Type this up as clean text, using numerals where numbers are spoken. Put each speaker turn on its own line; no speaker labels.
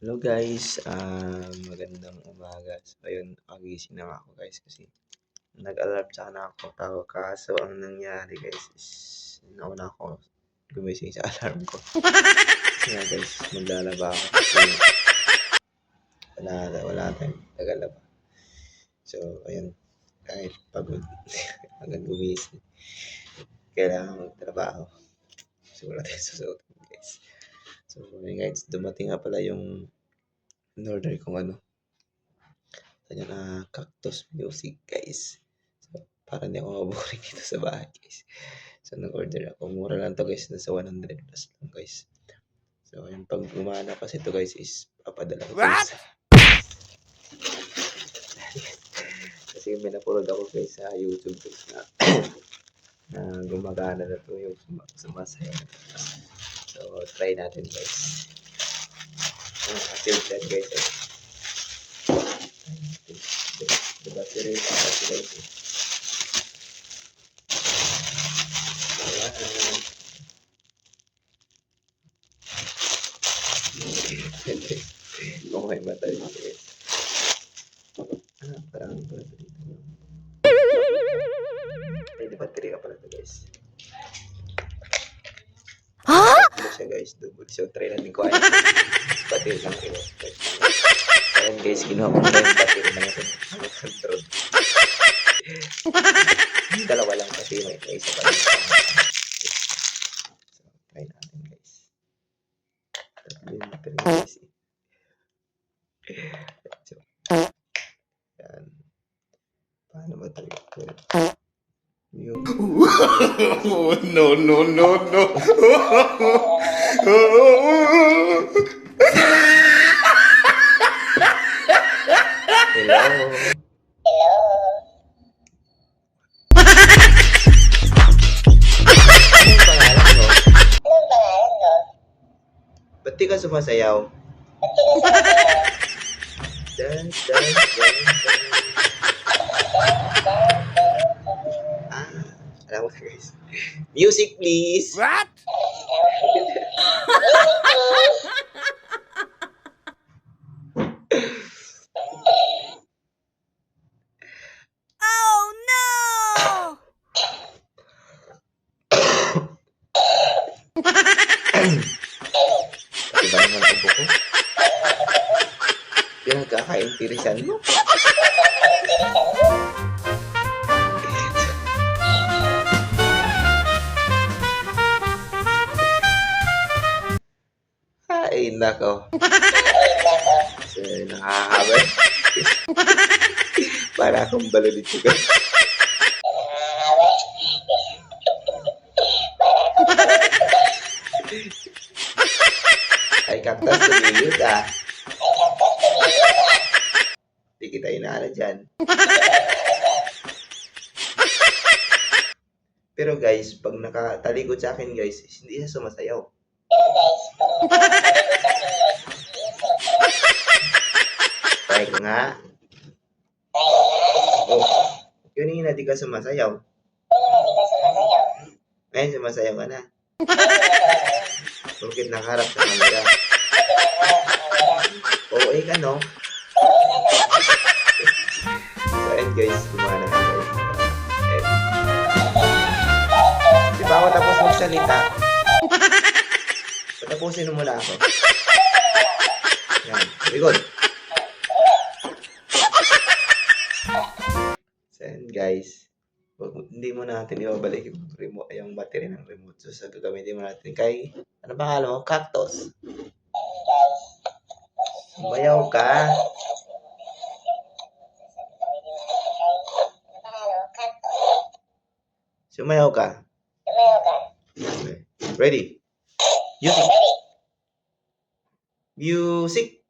Hello guys, magandang umaga. So ayun, nagising na ako guys kasi nag-alarm sana ako kaso ang nangyari guys is nauna ako gumising sa alarm ko. Kasi nga guys, maglalaba ako kasi wala tayong tagalaba. So ayun, kahit pagod hanggang gumising, kailangan magtrabaho. So wala tayong susuotin guys. So ayun guys, dumating nga pala yung in-order kong kanya na Cactus Music guys. So, para hindi ako maboring dito sa bahay guys. So, nag-order ako. Mura lang to guys. Nasa 100 plus lang guys. So, yung pag gumana kasi to guys is papadala ko guys. Kasi may napulog ako guys sa YouTube guys na gumagana na to yung sumasaya. So, try natin guys. Filter guys. The battery guys. Kung may battery guys. Parang battery. May battery ka pala to guys. Double siya guys. Double. So try natin ko ay battery lang kayo. Ayan guys, kinuha ko na yung battery na yung control. Dalawa lang kasi may isa pa rin. So, try natin guys. Tatlo yung battery guys. So, yan. Paano ba talaga? Yung...
Oh, no.
Hello. Anong pangalan mo? Ba't di ka sumasayaw? Dance. Alam mo na guys. Music please!
What?
Oh no!
Diba naman ang buko? Pinagkakaintirisan mo? Ay, nako. So, nakakahabay. Para akong balo dito guys. Ay, Cactus, tumigil ka. Hindi kita inaala dyan. Pero guys, pag nakatalikod sa akin guys, hindi siya sumasayaw. Try ko nga. Oh, yun di ka sumasayaw. Ngayon, sumasayaw ka na. Bakit nakaharap sa camera? Oo, ka no? So, and guys, gumana na guys. Di ba ako tapos magsalita? Patapusin mo muna ako. Yan, very good. So, and guys, hindi mo natin ibabalik yung remote, yung battery ng remote. So, gagamitin mo natin kay, ano pangalan mo? Cactus. Sumayaw ka. Sumayaw ka. Okay. Ready? Music.